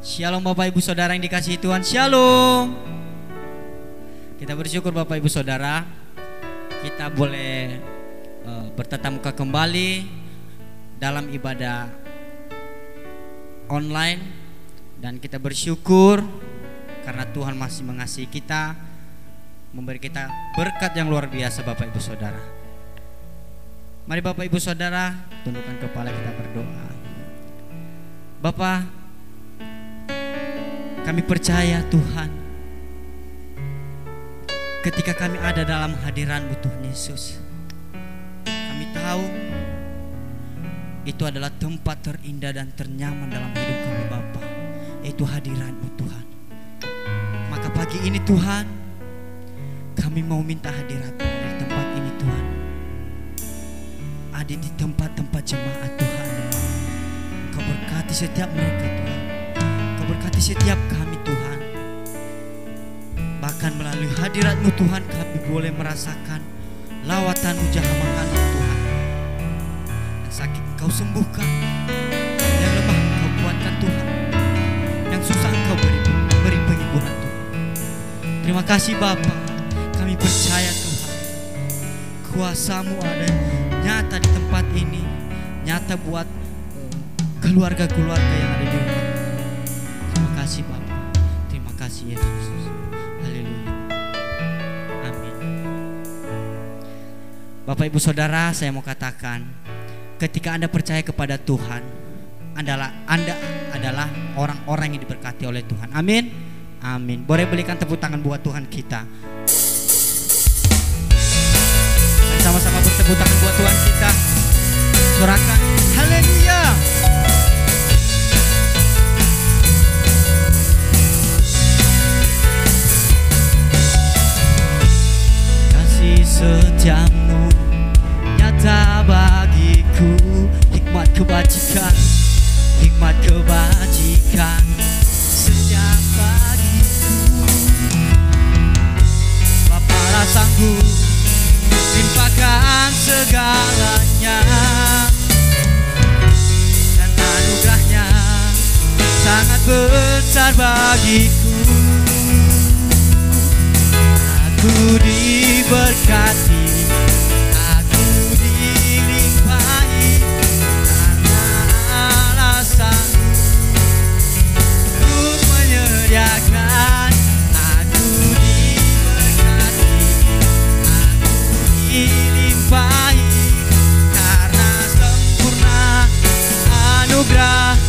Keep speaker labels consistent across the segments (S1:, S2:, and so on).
S1: Shalom Bapak Ibu Saudara yang dikasihi Tuhan. Shalom. Kita bersyukur Bapak Ibu Saudara, kita boleh bertatap muka kembali dalam ibadah online. Dan kita bersyukur karena Tuhan masih mengasihi kita, memberi kita berkat yang luar biasa Bapak Ibu Saudara. Mari Bapak Ibu Saudara, tundukkan kepala, kita berdoa. Bapa, kami percaya Tuhan, ketika kami ada dalam hadiran-Mu Tuhan Yesus, kami tahu itu adalah tempat terindah dan ternyaman dalam hidup kami Bapa, yaitu hadiran-Mu Tuhan. Maka pagi ini Tuhan, kami mau minta hadirat-Mu dari tempat ini Tuhan, ada di tempat-tempat jemaat Tuhan. Kau berkati setiap mereka Tuhan, Kau berkati setiap kami Tuhan. Bahkan melalui hadirat-Mu Tuhan, kami boleh merasakan lawatan-Mu, jamahan-Mu Tuhan. Yang sakit Kau sembuhkan, yang lemah Kau kuatkan Tuhan, yang susah Engkau beri penyembuhan Tuhan. Terima kasih Bapa, kami percaya Tuhan, kuasa-Mu ada nyata di tempat ini, nyata buat keluarga-keluarga yang ada di rumah. Terima kasih Bapa, terima kasih Yesus. Haleluya, amin. Bapak Ibu Saudara, saya mau katakan, ketika Anda percaya kepada Tuhan, Anda adalah orang-orang yang diberkati oleh Tuhan. Amin, amin. Boleh berikan tepuk tangan buat Tuhan kita. Sama-sama bertepuk tangan buat Tuhan kita. Sorakan haleluya. Kasih setiamu nyata bagiku, hikmat kebajikan, hikmat kebajikan setiap bagiku. Bapalah sanggup limpahkan segalanya, dan anugerahnya sangat besar bagiku. Aku diberkati, aku dilimpahi, karena Allah sanggup untuk menyediakan. Aku diberkati, dilimpahi, karena sempurna anugerah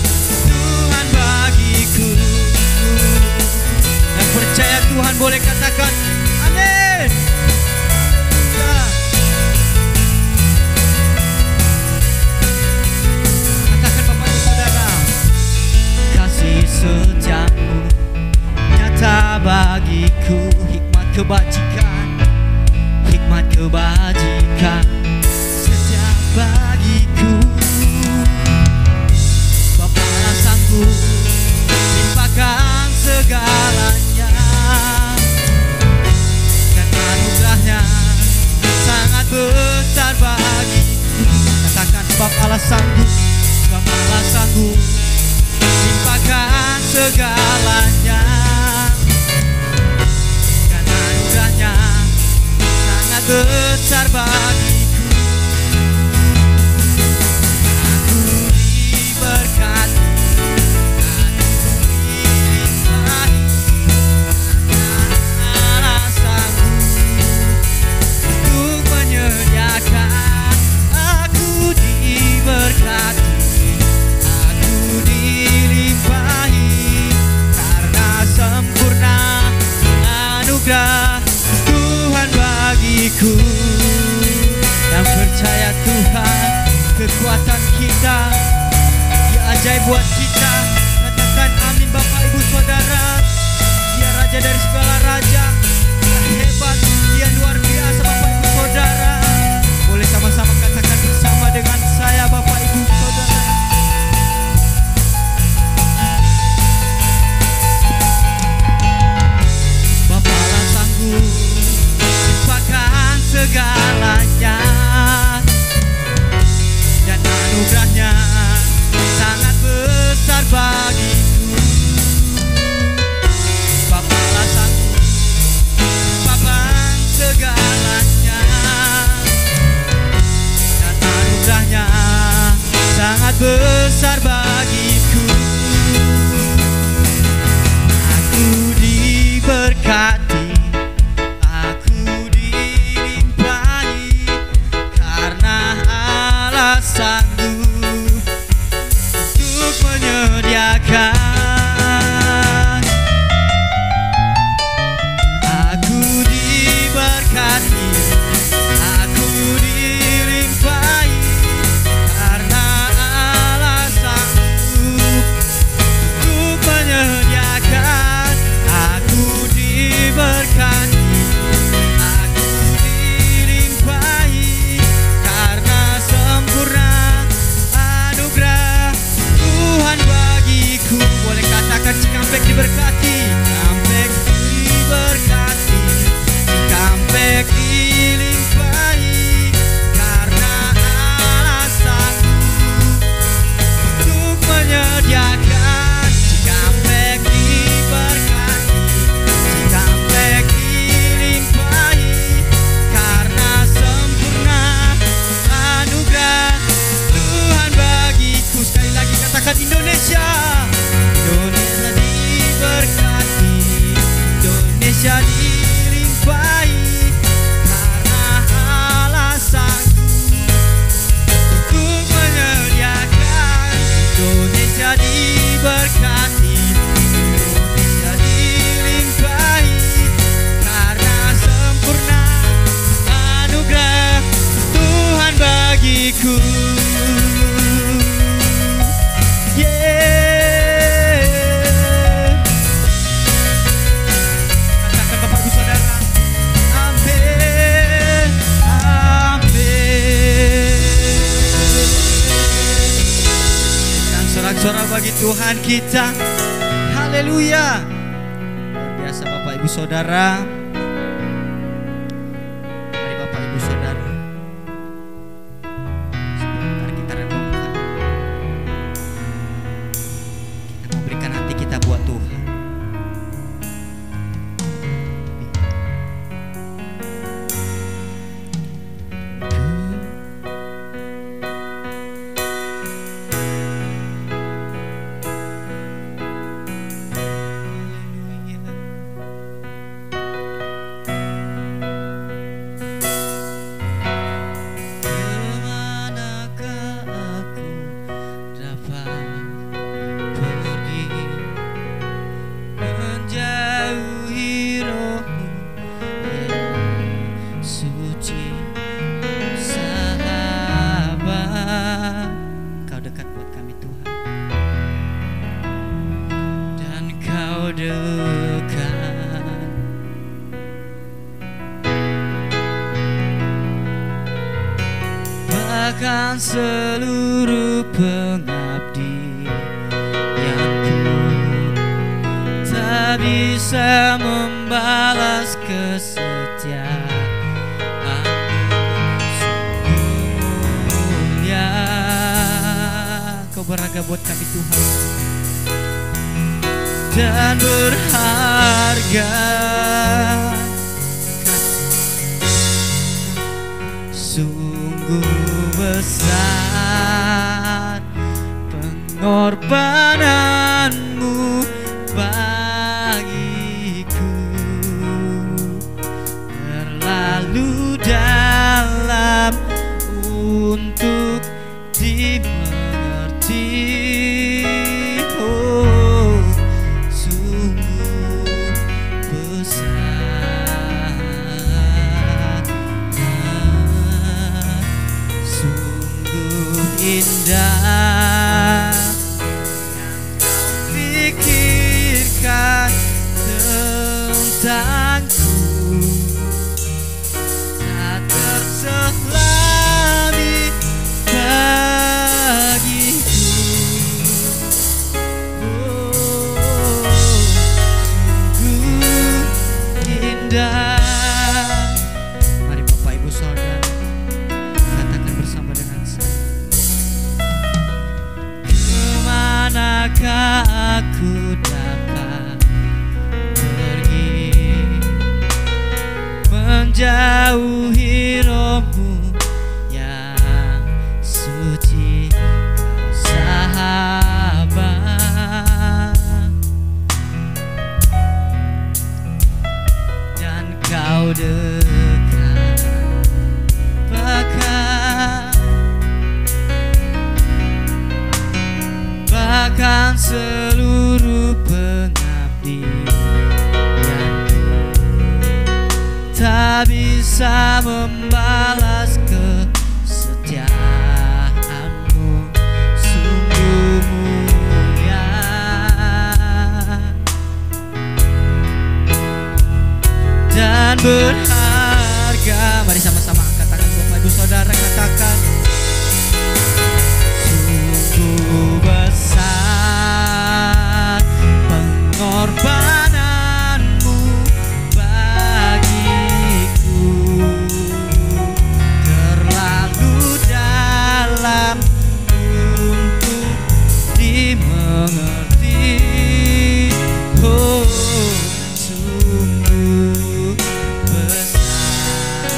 S1: Tuhan bagiku. Yang percaya Tuhan boleh katakan amin. Ya. Katakan Bapak Ibu Saudara, kasih setiamu nyata bagiku, hikmat kebajikan, hikmat kebajikan setiap bagiku. Bapalah sanggup limpahkan segalanya, dan anugerahnya sangat besar bagiku. Katakan sebab Allah sanggup, sebab Allah sanggup limpahkan segalanya, dan anugerahnya sangat besar bagiku. Aku diberkati, aku dilimpahi, karena Allah sanggup untuk menyediakan. Aku diberkati, aku dilimpahi, karena sempurna anugerah Tuhan bagiku. Yang percaya Tuhan, kekuatan kita, Dia ajaib buat kita. Katakan amin Bapak Ibu Saudara. Dia Raja dari segala raja, Dia hebat, Dia luar biasa Bapak Ibu Saudara. Boleh sama-sama katakan bersama dengan saya Bapak Ibu Saudara. Bapalah sanggup limpahkan segalanya, dan anugerahnya sangat besar menyediakan. Aku diberkati, aku dilimpahi, karena Allah sanggup untuk menyediakan. Aku diberkati, aku dilimpahi, karena sempurna anugerah Tuhan bagiku. Boleh katakan Cikampek diberkati, Cikampek diberkati, Cikampek dilimpahi, karena Allah sanggup untuk menyediakan. Cikampek diberkati, Cikampek dilimpahi, karena sempurna anugerah Tuhan bagiku. Sekali lagi katakan Indonesia. Indonesia diberkati, Indonesia dilimpahi, karena Allah sanggup untuk menyediakan. Indonesia diberkati, Indonesia dilimpahi, karena sempurna anugerah Tuhan bagiku. Katakan Bapak Ibu Saudara, amin, amin. Dan sorak-sorak bagi Tuhan kita, haleluya. Luar biasa Bapak Ibu Saudara. Mari Bapak Ibu Saudara, mari kita renungkan. Kita memberikan hati kita buat Tuhan. Kemanakah aku dapat pergi, menjauhi rohmu yang suci. Sahabat, Kau dekat buat kami Tuhan, dan Kau dekat. Bahkan seluruh pengabdianku tak bisa membalas kesetiaanmu. Sungguh mulia Kau berharga buat kami Tuhan, dan berharga. Sungguh besar pengorbananmu bagiku, terlalu dalam untuk dimengerti. Oh, sungguh besar, sungguh indah yang Kau pikirkan tentangku, tak terselami bagiku. Oh, sungguh indah. Mari Bapak Ibu Saudara, katakan bersama dengan saya. Kemanakah aku dapat pergi, menjauhi rohmu yang suci. Kau sahabat, dan Kau dekat. Bahkan seluruh pengabdianku, tak bisa membalas kesetiaanmu, sungguh mulia dan berharga. Mari sama-sama angkat tangan Bapak Ibu Saudara, katakan sungguh besar pengorbananmu bagiku, terlalu dalam untuk dimengerti. Oh, sungguh besar,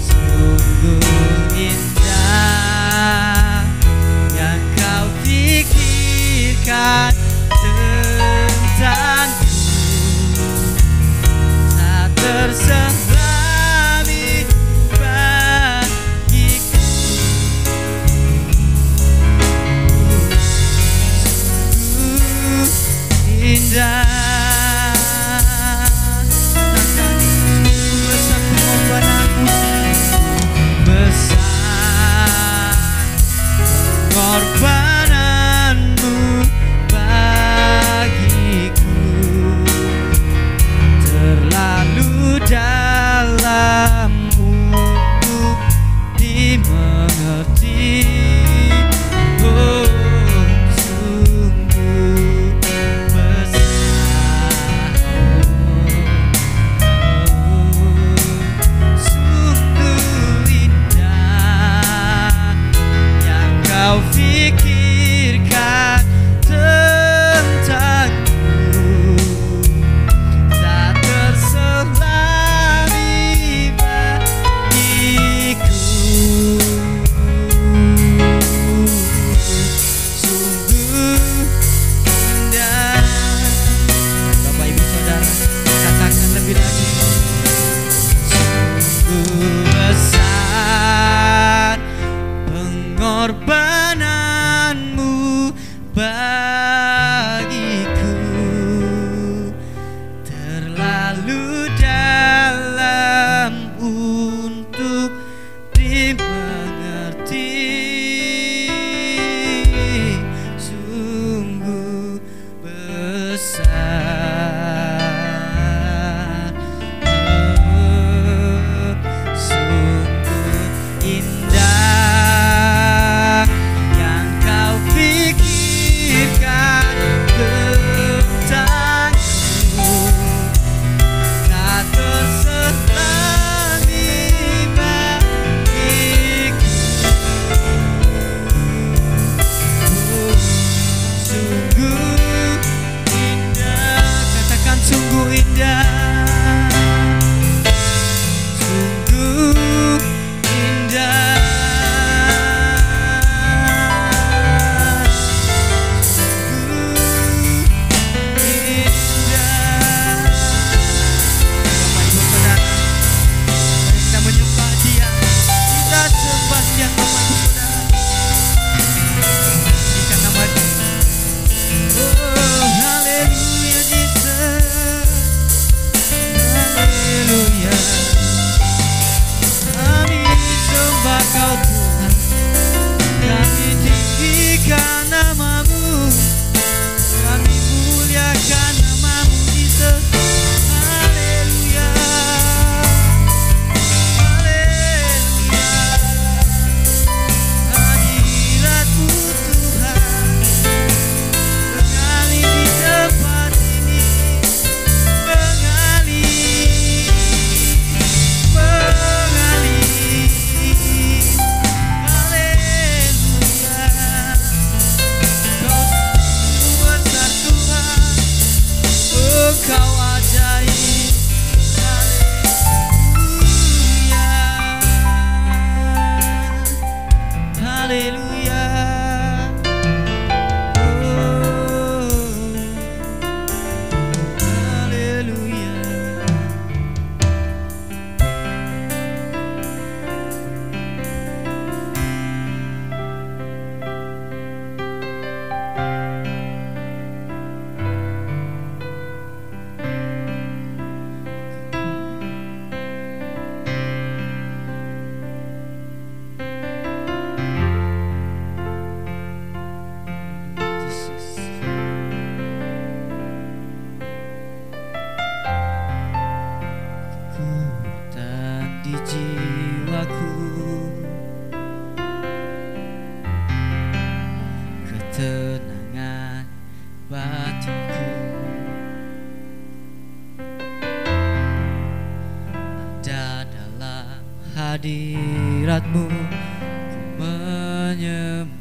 S1: sungguh indah yang kau pikirkan tentangku, tak terselami bagiku. Sungguh indah, besar pengorbananmu, besar pengorbananmu bagiku, terlalu dalam untuk dimengerti. Oh, sungguh besar, sungguh indah yang kau pikirkan tentangku, tak terselami bagiku. Sungguh indah. Bapak Ibu Saudara, katakan lebih lagi, sungguh besar pengorbananmu bagiku, terlalu dalam untuk dimengerti. Sungguh besar, sungguh indah yang kau pikirkan tentangku, tak terselami bagiku. Sungguh indah, katakan sungguh indah, sungguh indah, ketenangan batinku. Ada dalam hadirat-Mu ku menyembah.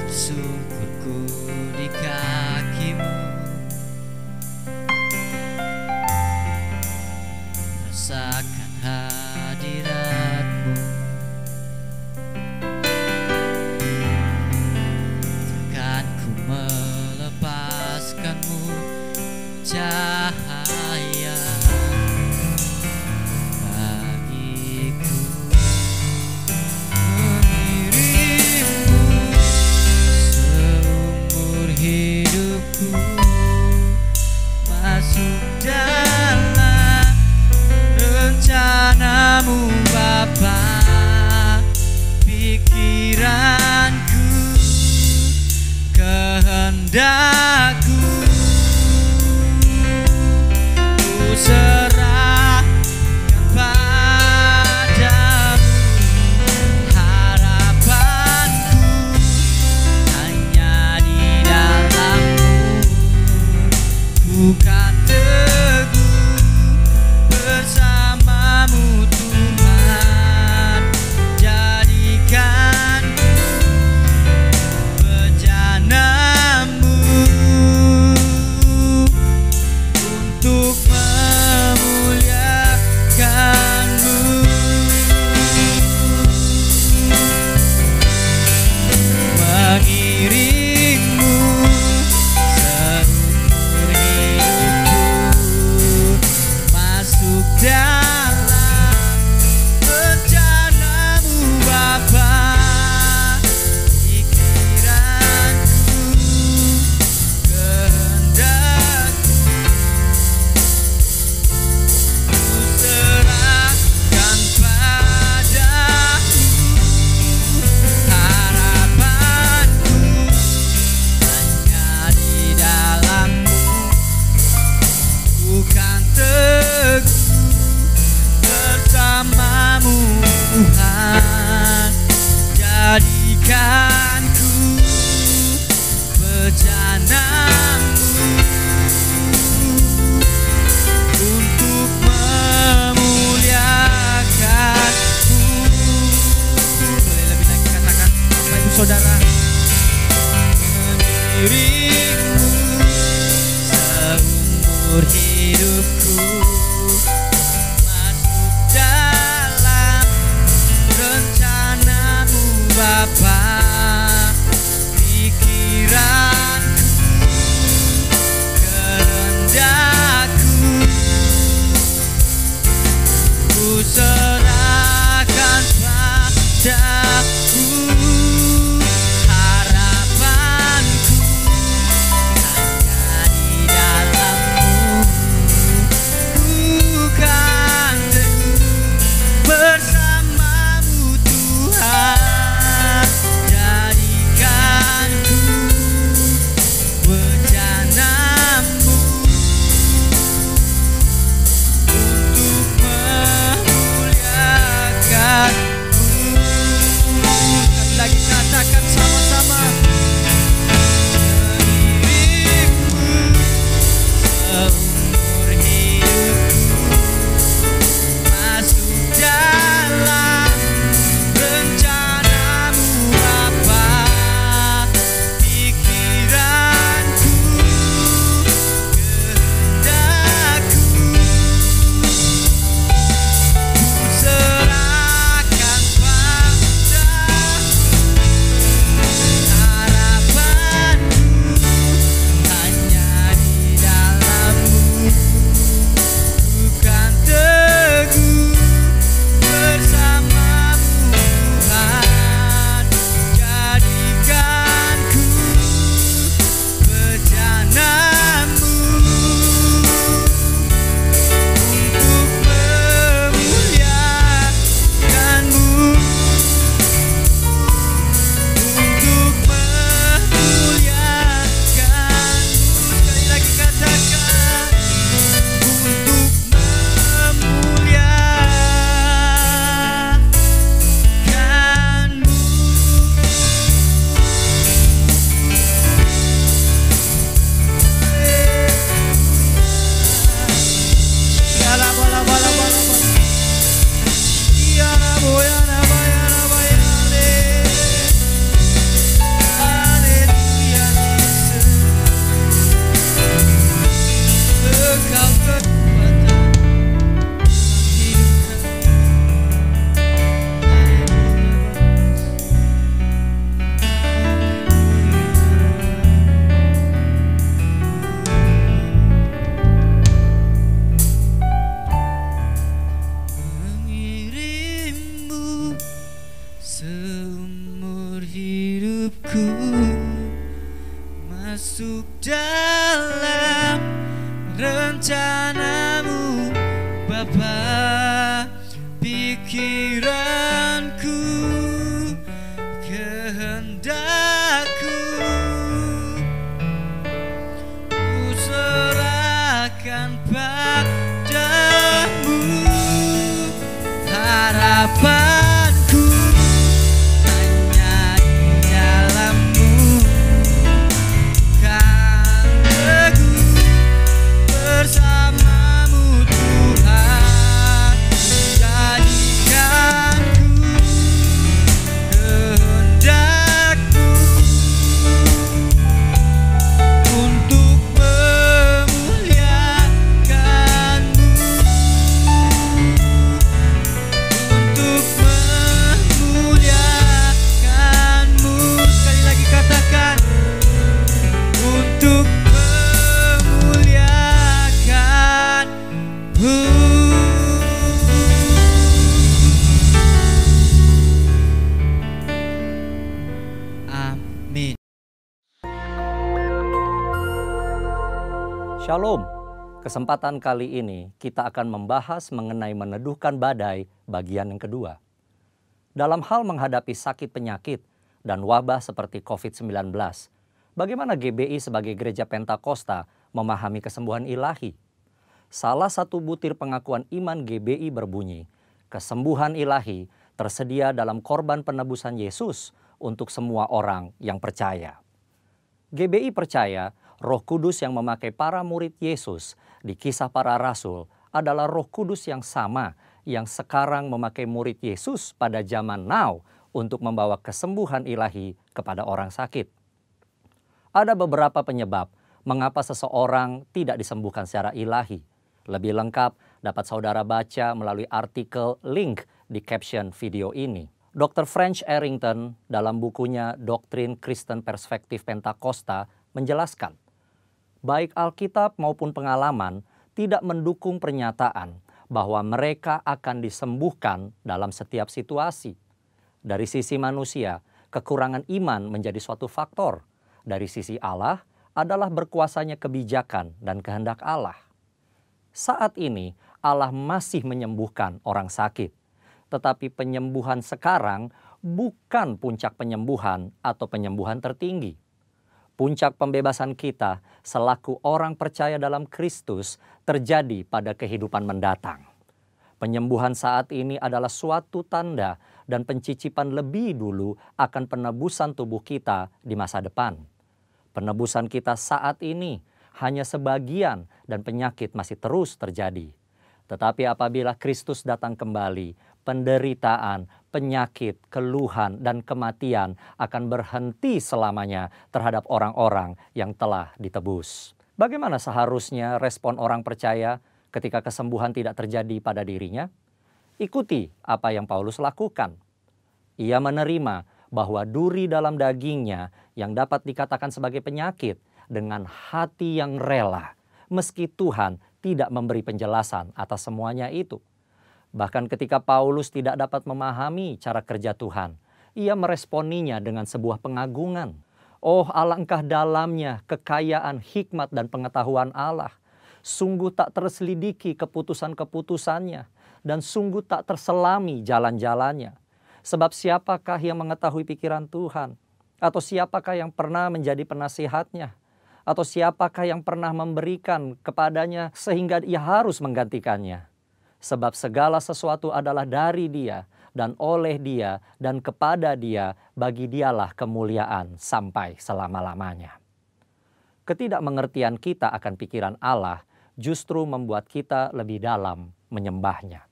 S1: Tersungkurku di kaki-Mu, rasakan hadirat-Mu. Takkan ku melepaskan-Mu, cahaya bagiku. Mengirim-Mu seumur hidupku, masuk dalam rencana-Mu Bapa. Pikiranku, kehendak-Ku ku serahkan padamu. Harapanku hanya di dalam-Mu, ku kan teguh bersama-Mu Tuhan. Jadikan bejana-Mu untuk memuliakan-Mu. Mengiring-Mu seumur hidupku, masuk dalam rencana-Mu Bapa. Pikiranku, kehendak-Ku ku serahkan padamu. Harapanku hanya di dalam-Mu, ku kan teguh bersama-Mu Tuhan. Jadikan-Ku bejana-Mu untuk memuliakan-Mu. Boleh lebih lagi katakan Bapak Ibu Saudara. Mengiring-Mu seumur hidupku, masuk dalam rencana-Mu Bapa. Pikiranku, kehendak-Ku ku serahkan padamu. Harapanku hanya di dalam-Mu, ku Engkau kekuatan dalam hidup mengirimmu seumur hidupku, masuk dalam rencanamu Bapa. Pikiranku, kehendakku ku serahkan padamu. Harapanku hanya di dalam-Mu, kan teguh bersama-Mu Tuhan. Jadikanku kehendak-Mu untuk memuliakan-Mu, untuk memuliakan-Mu. Sekali lagi katakan, untuk memuliakan-Mu. Amin.
S2: Shalom. Kesempatan kali ini kita akan membahas mengenai meneduhkan badai bagian yang kedua. Dalam hal menghadapi sakit penyakit dan wabah seperti COVID-19, bagaimana GBI sebagai Gereja Pentakosta memahami kesembuhan ilahi? Salah satu butir pengakuan iman GBI berbunyi, kesembuhan ilahi tersedia dalam korban penebusan Yesus untuk semua orang yang percaya. GBI percaya Roh Kudus yang memakai para murid Yesus di Kisah Para Rasul adalah Roh Kudus yang sama yang sekarang memakai murid Yesus pada zaman now untuk membawa kesembuhan ilahi kepada orang sakit. Ada beberapa penyebab mengapa seseorang tidak disembuhkan secara ilahi. Lebih lengkap dapat saudara baca melalui artikel link di caption video ini. Dr. French Arrington dalam bukunya Doktrin Kristen Perspektif Pentakosta menjelaskan, baik Alkitab maupun pengalaman tidak mendukung pernyataan bahwa mereka akan disembuhkan dalam setiap situasi. Dari sisi manusia, kekurangan iman menjadi suatu faktor. Dari sisi Allah adalah berkuasanya kebijakan dan kehendak Allah. Saat ini Allah masih menyembuhkan orang sakit. Tetapi penyembuhan sekarang bukan puncak penyembuhan atau penyembuhan tertinggi. Puncak pembebasan kita selaku orang percaya dalam Kristus terjadi pada kehidupan mendatang. Penyembuhan saat ini adalah suatu tanda dan pencicipan lebih dulu akan penebusan tubuh kita di masa depan. Penebusan kita saat ini hanya sebagian dan penyakit masih terus terjadi. Tetapi apabila Kristus datang kembali, penderitaan, penyakit, keluhan, dan kematian akan berhenti selamanya terhadap orang-orang yang telah ditebus. Bagaimana seharusnya respon orang percaya ketika kesembuhan tidak terjadi pada dirinya? Ikuti apa yang Paulus lakukan. Ia menerima bahwa duri dalam dagingnya yang dapat dikatakan sebagai penyakit dengan hati yang rela, meski Tuhan tidak memberi penjelasan atas semuanya itu. Bahkan ketika Paulus tidak dapat memahami cara kerja Tuhan, ia meresponinya dengan sebuah pengagungan. Oh, alangkah dalamnya kekayaan hikmat dan pengetahuan Allah. Sungguh tak terselidiki keputusan-keputusannya, dan sungguh tak terselami jalan-jalannya. Sebab siapakah yang mengetahui pikiran Tuhan? Atau siapakah yang pernah menjadi penasihatnya? Atau siapakah yang pernah memberikan kepadanya sehingga ia harus menggantikannya? Sebab segala sesuatu adalah dari Dia dan oleh Dia dan kepada Dia, bagi Dialah kemuliaan sampai selama-lamanya. Ketidakmengertian kita akan pikiran Allah justru membuat kita lebih dalam menyembahnya.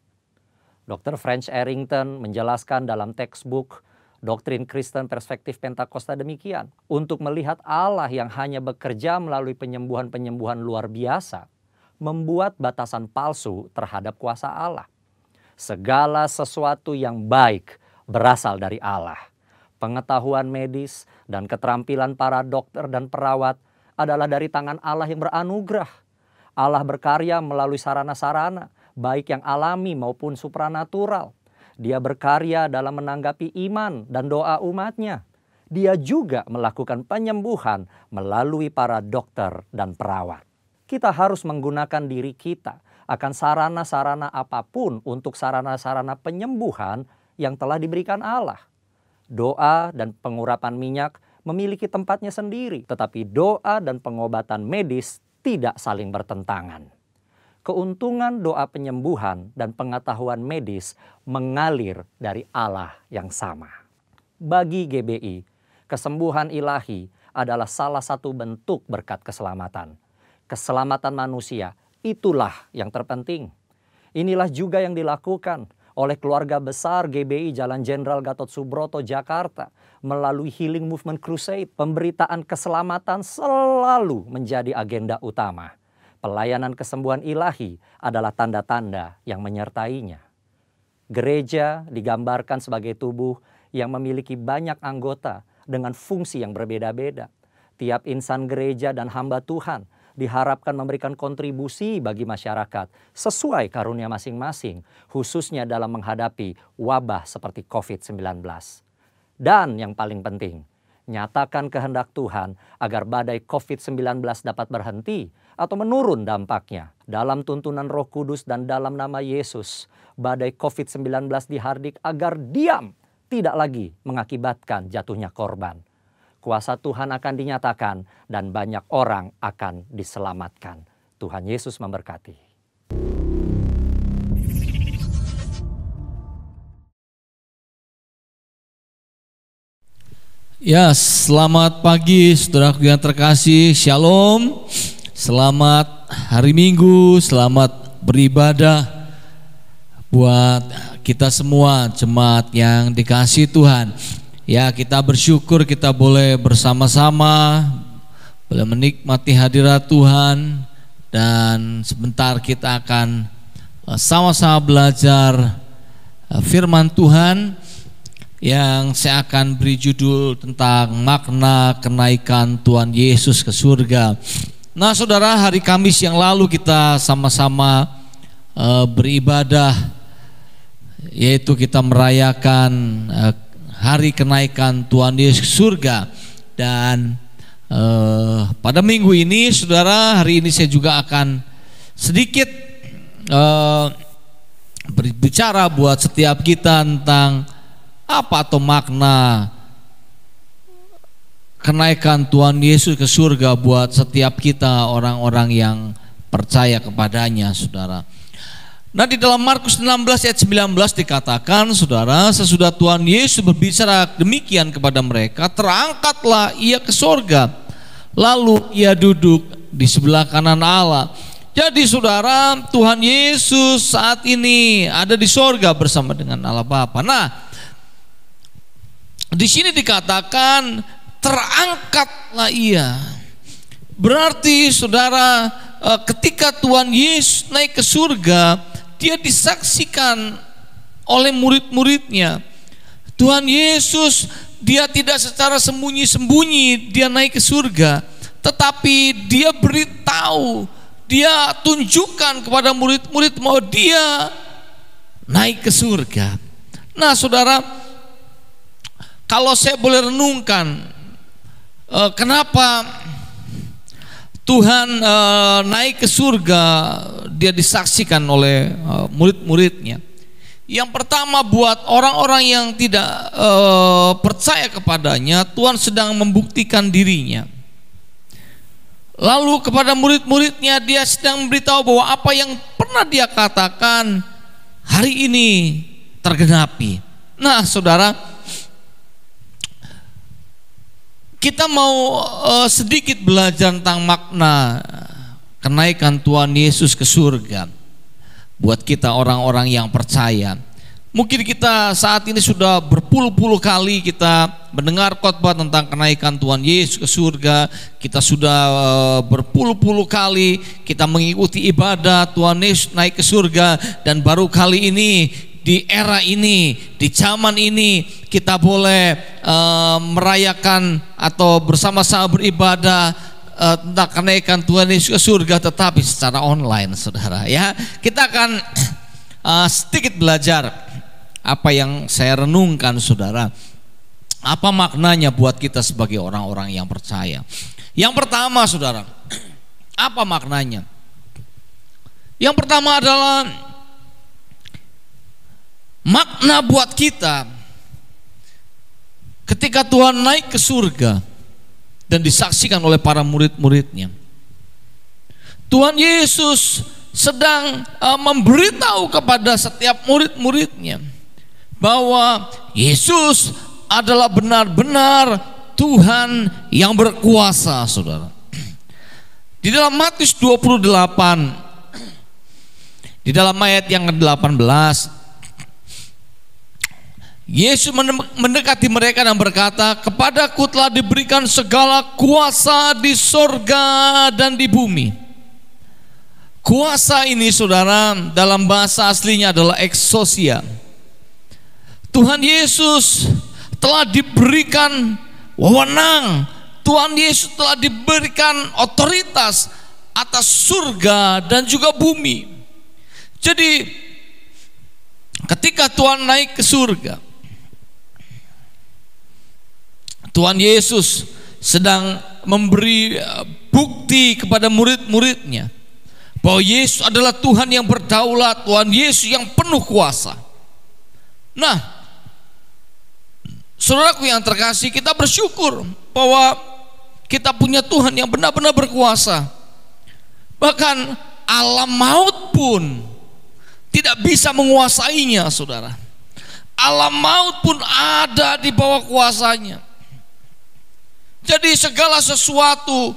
S2: Dr. French Arrington menjelaskan dalam textbook Doktrin Kristen Perspektif Pentakosta demikian. Untuk melihat Allah yang hanya bekerja melalui penyembuhan-penyembuhan luar biasa, membuat batasan palsu terhadap kuasa Allah. Segala sesuatu yang baik berasal dari Allah. Pengetahuan medis dan keterampilan para dokter dan perawat adalah dari tangan Allah yang beranugerah. Allah berkarya melalui sarana-sarana, baik yang alami maupun supranatural. Dia berkarya dalam menanggapi iman dan doa umatnya. Dia juga melakukan penyembuhan melalui para dokter dan perawat. Kita harus menggunakan diri kita akan sarana-sarana apapun untuk sarana-sarana penyembuhan yang telah diberikan Allah. Doa dan pengurapan minyak memiliki tempatnya sendiri, tetapi doa dan pengobatan medis tidak saling bertentangan. Keuntungan doa penyembuhan dan pengetahuan medis mengalir dari Allah yang sama. Bagi GBI, kesembuhan ilahi adalah salah satu bentuk berkat keselamatan. Keselamatan manusia, itulah yang terpenting. Inilah juga yang dilakukan oleh keluarga besar GBI Jalan Jenderal Gatot Subroto, Jakarta. Melalui Healing Movement Crusade, pemberitaan keselamatan selalu menjadi agenda utama. Pelayanan kesembuhan ilahi adalah tanda-tanda yang menyertainya. Gereja digambarkan sebagai tubuh yang memiliki banyak anggota dengan fungsi yang berbeda-beda. Tiap insan gereja dan hamba Tuhan diharapkan memberikan kontribusi bagi masyarakat sesuai karunia masing-masing, khususnya dalam menghadapi wabah seperti COVID-19. Dan yang paling penting, nyatakan kehendak Tuhan agar badai COVID-19 dapat berhenti atau menurun dampaknya. Dalam tuntunan Roh Kudus dan dalam nama Yesus, badai COVID-19 dihardik agar diam, tidak lagi mengakibatkan jatuhnya korban. Kuasa Tuhan akan dinyatakan dan banyak orang akan diselamatkan. Tuhan Yesus memberkati.
S3: Ya, selamat pagi saudaraku yang terkasih, shalom. Selamat hari Minggu, selamat beribadah buat kita semua jemaat yang dikasihi Tuhan. Ya, kita bersyukur kita boleh bersama-sama, boleh menikmati hadirat Tuhan. Dan sebentar kita akan sama-sama belajar firman Tuhan yang saya akan beri judul tentang makna kenaikan Tuhan Yesus ke surga. Nah saudara, hari Kamis yang lalu kita sama-sama beribadah, yaitu kita merayakan hari kenaikan Tuhan Yesus ke surga. Dan pada minggu ini saudara, hari ini saya juga akan sedikit berbicara buat setiap kita tentang apa atau makna kenaikan Tuhan Yesus ke surga buat setiap kita orang-orang yang percaya kepadanya, saudara. Nah, di dalam Markus 16 ayat 19 dikatakan, saudara, sesudah Tuhan Yesus berbicara demikian kepada mereka, terangkatlah ia ke surga, lalu ia duduk di sebelah kanan Allah. Jadi saudara, Tuhan Yesus saat ini ada di surga bersama dengan Allah Bapa. Nah, di sini dikatakan terangkatlah ia. Berarti saudara, ketika Tuhan Yesus naik ke surga, dia disaksikan oleh murid-muridnya. Tuhan Yesus, dia tidak secara sembunyi-sembunyi dia naik ke surga, tetapi dia beritahu, dia tunjukkan kepada murid-murid bahwa dia naik ke surga. Nah saudara, kalau saya boleh renungkan, kenapa Tuhan naik ke surga, dia disaksikan oleh murid-muridnya. Yang pertama, buat orang-orang yang tidak percaya kepadanya, Tuhan sedang membuktikan dirinya. Lalu kepada murid-muridnya, dia sedang memberitahu bahwa apa yang pernah dia katakan hari ini tergenapi. Nah saudara, kita mau sedikit belajar tentang makna kenaikan Tuhan Yesus ke surga buat kita orang-orang yang percaya. Mungkin kita saat ini sudah berpuluh-puluh kali kita mendengar khotbah tentang kenaikan Tuhan Yesus ke surga. Kita sudah berpuluh-puluh kali kita mengikuti ibadah Tuhan Yesus naik ke surga. Dan baru kali ini, di era ini, di zaman ini, kita boleh merayakan atau bersama-sama beribadah tentang kenaikan Tuhan Yesus ke surga, tetapi secara online, saudara. Ya, kita akan sedikit belajar apa yang saya renungkan, saudara. Apa maknanya buat kita sebagai orang-orang yang percaya? Yang pertama, saudara, apa maknanya? Yang pertama adalah makna buat kita ketika Tuhan naik ke surga dan disaksikan oleh para murid-muridnya. Tuhan Yesus sedang memberitahu kepada setiap murid-muridnya bahwa Yesus adalah benar-benar Tuhan yang berkuasa, saudara. Di dalam Matius 28, di dalam ayat yang ke-18, Yesus mendekati mereka dan berkata, "Kepadaku telah diberikan segala kuasa di sorga dan di bumi." Kuasa ini, saudara, dalam bahasa aslinya adalah exousia. Tuhan Yesus telah diberikan wewenang, Tuhan Yesus telah diberikan otoritas atas surga dan juga bumi. Jadi ketika Tuhan naik ke surga, Tuhan Yesus sedang memberi bukti kepada murid-muridnya bahwa Yesus adalah Tuhan yang berdaulat, Tuhan Yesus yang penuh kuasa. Nah, saudaraku yang terkasih, kita bersyukur bahwa kita punya Tuhan yang benar-benar berkuasa. Bahkan alam maut pun tidak bisa menguasainya, saudara. Alam maut pun ada di bawah kuasanya. Jadi segala sesuatu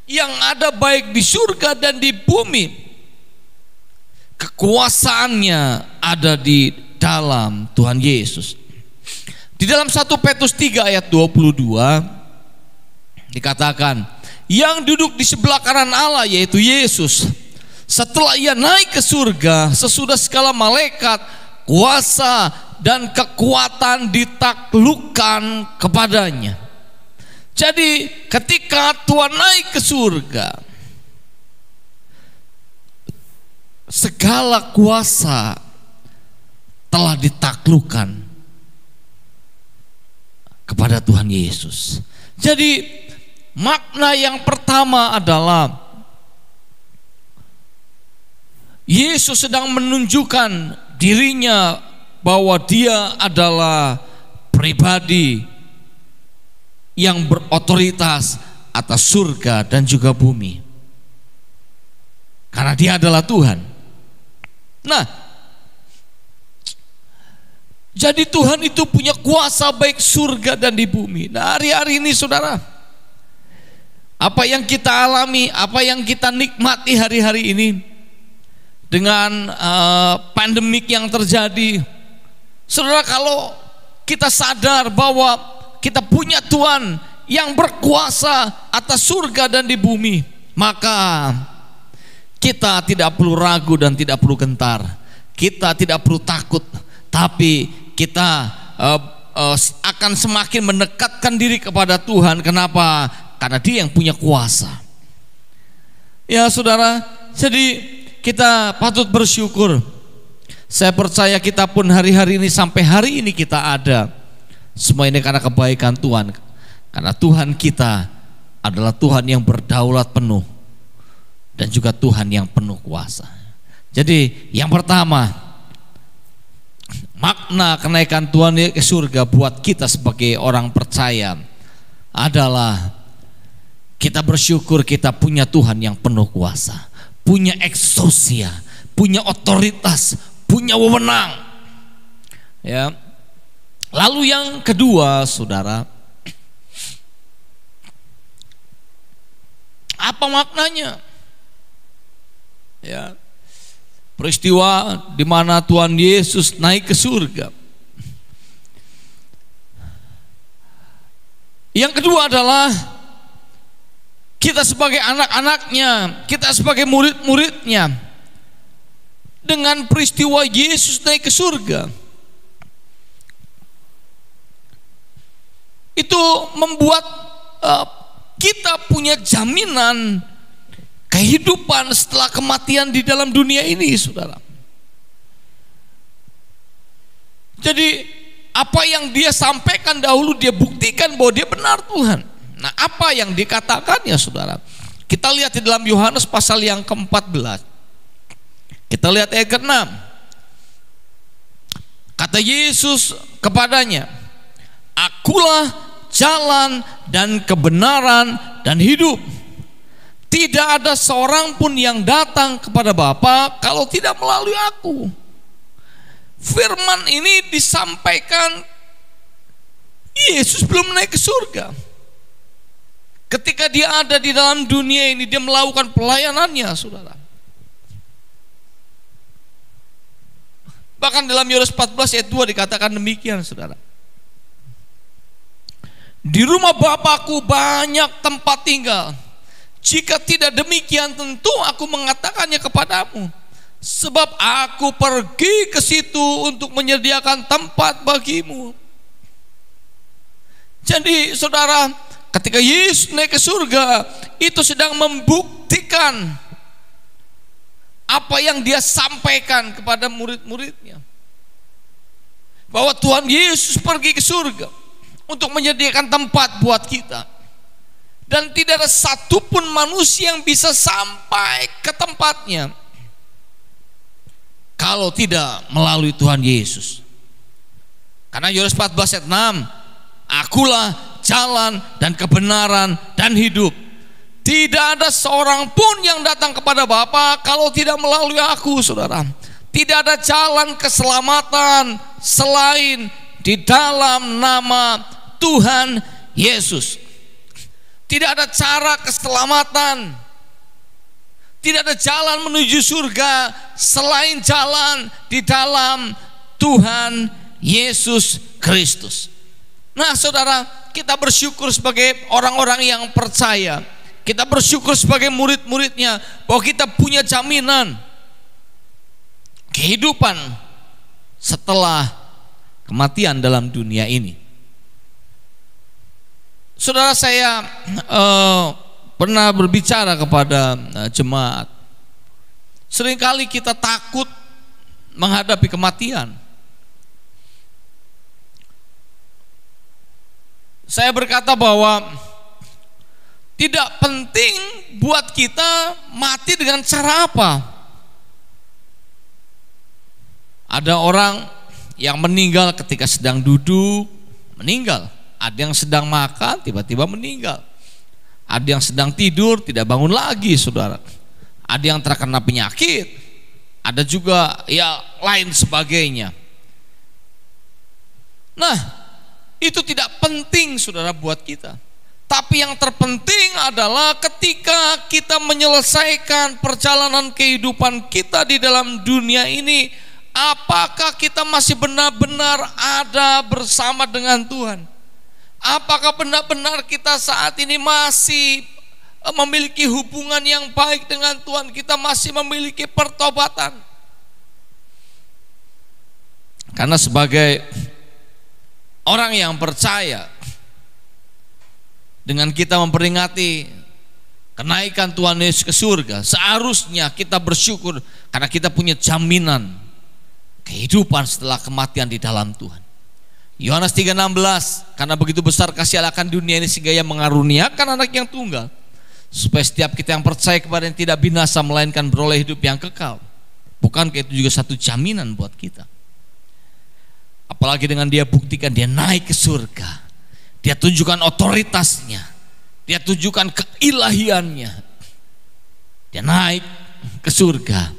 S3: yang ada baik di surga dan di bumi, kekuasaannya ada di dalam Tuhan Yesus. Di dalam 1 Petrus 3 ayat 22 dikatakan, yang duduk di sebelah kanan Allah yaitu Yesus, setelah ia naik ke surga, sesudah segala malaikat, kuasa dan kekuatan ditaklukkan kepadanya. Jadi ketika Tuhan naik ke surga, segala kuasa telah ditaklukkan kepada Tuhan Yesus. Jadi makna yang pertama adalah Yesus sedang menunjukkan dirinya bahwa dia adalah pribadi yang berotoritas atas surga dan juga bumi, karena dia adalah Tuhan. Nah, jadi Tuhan itu punya kuasa baik surga dan di bumi. Nah, hari-hari ini, saudara, apa yang kita alami, apa yang kita nikmati hari-hari ini dengan pandemik yang terjadi, saudara, kalau kita sadar bahwa kita punya Tuhan yang berkuasa atas surga dan di bumi, maka kita tidak perlu ragu dan tidak perlu gentar. Kita tidak perlu takut, tapi kita akan semakin mendekatkan diri kepada Tuhan. Kenapa? Karena Dia yang punya kuasa. Ya, saudara, jadi kita patut bersyukur. Saya percaya kita pun hari-hari ini, sampai hari ini kita ada, semua ini karena kebaikan Tuhan. Karena Tuhan kita adalah Tuhan yang berdaulat penuh dan juga Tuhan yang penuh kuasa. Jadi yang pertama, makna kenaikan Tuhan ke surga buat kita sebagai orang percaya adalah kita bersyukur kita punya Tuhan yang penuh kuasa, punya exousia, punya otoritas, punya wewenang. Ya. Lalu yang kedua, saudara, apa maknanya? Ya. peristiwa di mana Tuhan Yesus naik ke surga. Yang kedua adalah kita sebagai anak-anaknya, kita sebagai murid-muridnya, dengan peristiwa Yesus naik ke surga, itu membuat kita punya jaminan kehidupan setelah kematian di dalam dunia ini, saudara. Jadi apa yang dia sampaikan dahulu, dia buktikan bahwa dia benar Tuhan. Nah, apa yang dikatakannya, saudara? Kita lihat di dalam Yohanes pasal yang ke-14. Kita lihat ayat ke-6. Kata Yesus kepadanya, "Akulah jalan dan kebenaran dan hidup. Tidak ada seorang pun yang datang kepada Bapa kalau tidak melalui aku." Firman ini disampaikan Yesus belum naik ke surga. Ketika dia ada di dalam dunia ini, dia melakukan pelayanannya, saudara. Bahkan dalam Yohanes 14 ayat 2 dikatakan demikian, saudara. "Di rumah Bapakku banyak tempat tinggal. Jika tidak demikian, tentu aku mengatakannya kepadamu. Sebab aku pergi ke situ untuk menyediakan tempat bagimu." Jadi saudara, ketika Yesus naik ke surga, itu sedang membuktikan apa yang dia sampaikan kepada murid-muridnya, bahwa Tuhan Yesus pergi ke surga untuk menyediakan tempat buat kita, dan tidak ada satupun manusia yang bisa sampai ke tempatnya kalau tidak melalui Tuhan Yesus. Karena Yohanes 14 ayat 6, "Akulah jalan dan kebenaran dan hidup. Tidak ada seorang pun yang datang kepada Bapa kalau tidak melalui aku," saudara. Tidak ada jalan keselamatan selain di dalam nama Tuhan Yesus. Tidak ada cara keselamatan, tidak ada jalan menuju surga selain jalan di dalam Tuhan Yesus Kristus. Nah, saudara, kita bersyukur sebagai orang-orang yang percaya, kita bersyukur sebagai murid-muridnya, bahwa kita punya jaminan kehidupan setelah kematian dalam dunia ini. Saudara, saya pernah berbicara kepada jemaat. Seringkali kita takut menghadapi kematian. Saya berkata bahwa tidak penting buat kita mati dengan cara apa. Ada orang yang meninggal ketika sedang duduk, meninggal. Ada yang sedang makan, tiba-tiba meninggal. Ada yang sedang tidur, tidak bangun lagi, saudara. Ada yang terkena penyakit, ada juga ya lain sebagainya. Nah, itu tidak penting, saudara, buat kita. Tapi yang terpenting adalah ketika kita menyelesaikan perjalanan kehidupan kita di dalam dunia ini, apakah kita masih benar-benar ada bersama dengan Tuhan? Apakah benar-benar kita saat ini masih memiliki hubungan yang baik dengan Tuhan? Kita masih memiliki pertobatan? Karena sebagai orang yang percaya, dengan kita memperingati kenaikan Tuhan Yesus ke surga, seharusnya kita bersyukur karena kita punya jaminan kehidupan setelah kematian di dalam Tuhan. Yohanes 3:16, "Karena begitu besar kasih Allah akan dunia ini sehingga Ia mengaruniakan anak yang tunggal, supaya setiap kita yang percaya kepada yang tidak binasa melainkan beroleh hidup yang kekal." Bukankah itu juga satu jaminan buat kita? Apalagi dengan dia buktikan dia naik ke surga, dia tunjukkan otoritasnya, dia tunjukkan keilahiannya, dia naik ke surga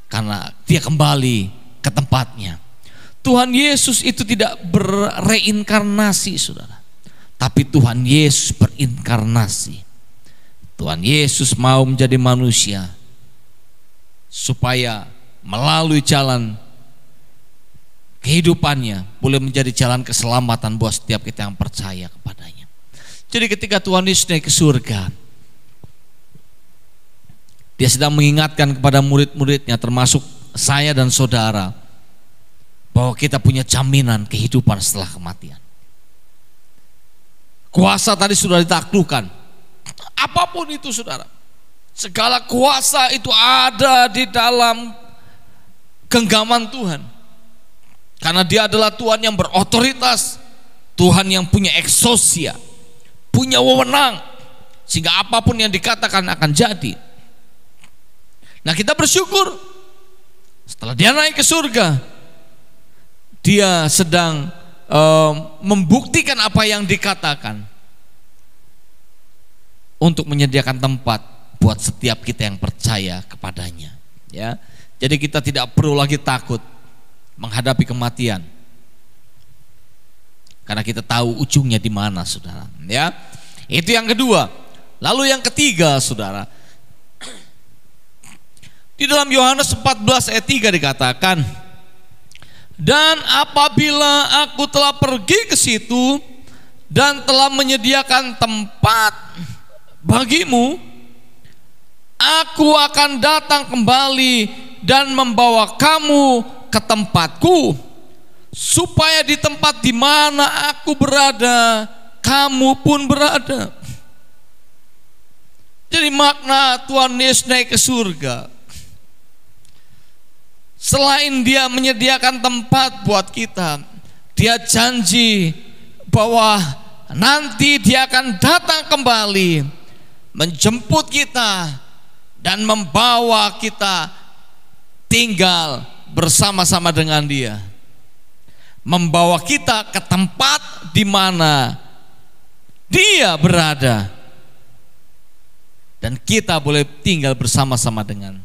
S3: karena dia kembali ke tempatnya. Tuhan Yesus itu tidak berreinkarnasi, saudara, tapi Tuhan Yesus berinkarnasi. Tuhan Yesus mau menjadi manusia supaya melalui jalan kehidupannya boleh menjadi jalan keselamatan buat setiap kita yang percaya kepadanya. Jadi ketika Tuhan Yesus naik ke surga, Dia sedang mengingatkan kepada murid-muridnya termasuk saya dan saudara bahwa kita punya jaminan kehidupan setelah kematian. Kuasa tadi sudah ditaklukkan. Apapun itu saudara, segala kuasa itu ada di dalam genggaman Tuhan. Karena Dia adalah Tuhan yang berotoritas, Tuhan yang punya eksosia, punya wewenang, sehingga apapun yang dikatakan akan jadi. Nah, kita bersyukur setelah Dia naik ke surga, Dia sedang membuktikan apa yang dikatakan untuk menyediakan tempat buat setiap kita yang percaya kepadanya, ya. Jadi kita tidak perlu lagi takut menghadapi kematian, karena kita tahu ujungnya di mana, saudara, ya. Itu yang kedua. Lalu yang ketiga, saudara, di dalam Yohanes 14 ayat 3 dikatakan, dan apabila aku telah pergi ke situ dan telah menyediakan tempat bagimu, aku akan datang kembali dan membawa kamu ke tempatku, supaya di tempat di mana aku berada, kamu pun berada. Jadi makna Tuhan Yesus naik ke surga, selain Dia menyediakan tempat buat kita, Dia janji bahwa nanti Dia akan datang kembali menjemput kita dan membawa kita tinggal bersama-sama dengan Dia, membawa kita ke tempat di mana Dia berada, dan kita boleh tinggal bersama-sama dengan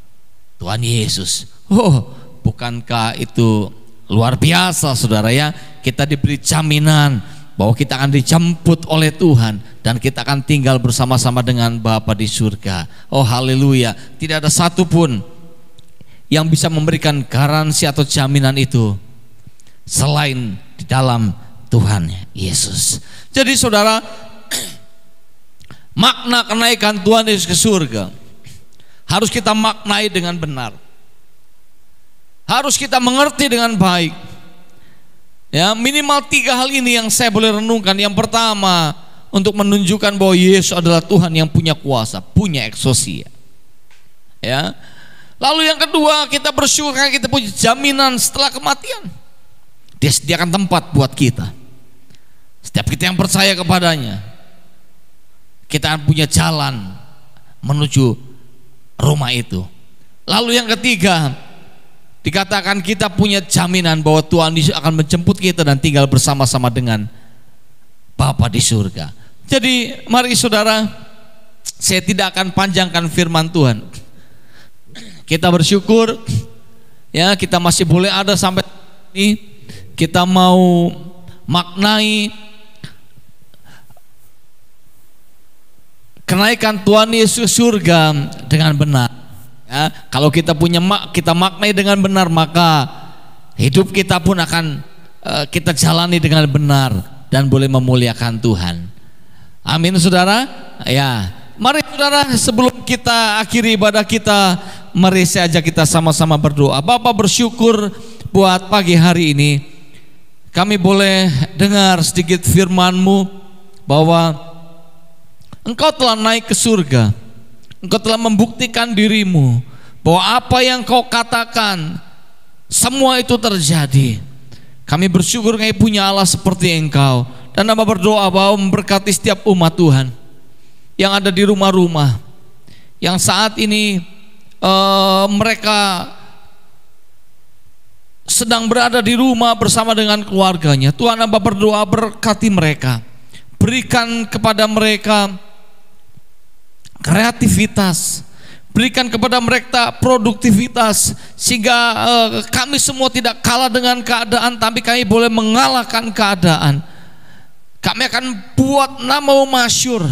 S3: Tuhan Yesus. Oh, bukankah itu luar biasa, saudara, ya? Kita diberi jaminan bahwa kita akan dijemput oleh Tuhan dan kita akan tinggal bersama-sama dengan Bapa di surga. Oh, haleluya. Tidak ada satupun yang bisa memberikan garansi atau jaminan itu selain di dalam Tuhan Yesus. Jadi saudara, makna kenaikan Tuhan Yesus ke surga harus kita maknai dengan benar, harus kita mengerti dengan baik. Ya, minimal 3 hal ini yang saya boleh renungkan. Yang pertama, untuk menunjukkan bahwa Yesus adalah Tuhan yang punya kuasa, punya eksosia. Ya. Lalu yang kedua, kita bersyukur karena kita punya jaminan setelah kematian. Dia sediakan tempat buat kita. Setiap kita yang percaya kepadanya, kita akan punya jalan menuju rumah itu. Lalu yang ketiga, dikatakan kita punya jaminan bahwa Tuhan Yesus akan menjemput kita dan tinggal bersama-sama dengan Bapa di surga. Jadi mari saudara, saya tidak akan panjangkan firman Tuhan. Kita bersyukur, ya, kita masih boleh ada sampai ini. Kita mau maknai kenaikan Tuhan Yesus surga dengan benar. Ya, kalau kita maknai dengan benar, maka hidup kita pun akan kita jalani dengan benar dan boleh memuliakan Tuhan. Amin, saudara. Ya, mari saudara, sebelum kita akhiri ibadah kita, mari saja kita sama-sama berdoa. Bapa, bersyukur buat pagi hari ini. Kami boleh dengar sedikit firman-Mu bahwa Engkau telah naik ke surga. Engkau telah membuktikan diri-Mu bahwa apa yang Kau katakan semua itu terjadi. Kami bersyukur kami punya Allah seperti Engkau, dan Hamba berdoa bahwa memberkati setiap umat Tuhan yang ada di rumah-rumah, yang saat ini mereka sedang berada di rumah bersama dengan keluarganya. Tuhan, Hamba berdoa berkati mereka, berikan kepada mereka kreativitas, berikan kepada mereka produktivitas, sehingga kami semua tidak kalah dengan keadaan, tapi kami boleh mengalahkan keadaan. Kami akan buat nama masyhur,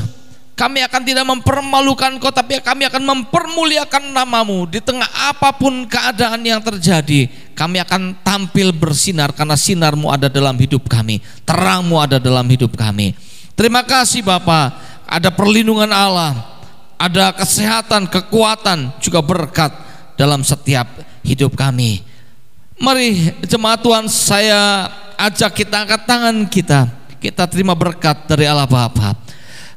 S3: Kami akan tidak mempermalukan Kau, tapi kami akan mempermuliakan nama-Mu. Di tengah apapun keadaan yang terjadi, kami akan tampil bersinar karena sinar-Mu ada dalam hidup kami, terang-Mu ada dalam hidup kami. Terima kasih Bapa, ada perlindungan Allah, ada kesehatan, kekuatan, juga berkat dalam setiap hidup kami. Mari jemaat Tuhan, saya ajak kita angkat tangan kita terima berkat dari Allah Bapa.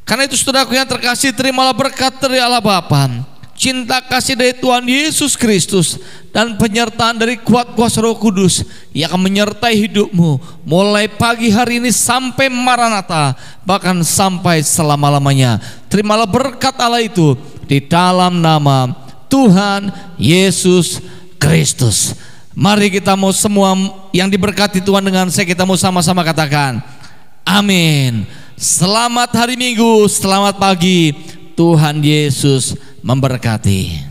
S3: Karena itu saudaraku yang terkasih, terimalah berkat dari Allah Bapa, cinta kasih dari Tuhan Yesus Kristus, dan penyertaan dari kuat kuasa Roh Kudus yang akan menyertai hidupmu mulai pagi hari ini sampai Maranatha, bahkan sampai selama-lamanya. Terimalah berkat Allah itu di dalam nama Tuhan Yesus Kristus. Mari kita mau semua yang diberkati Tuhan dengan saya, kita mau sama-sama katakan amin. Selamat hari Minggu, selamat pagi, Tuhan Yesus memberkati.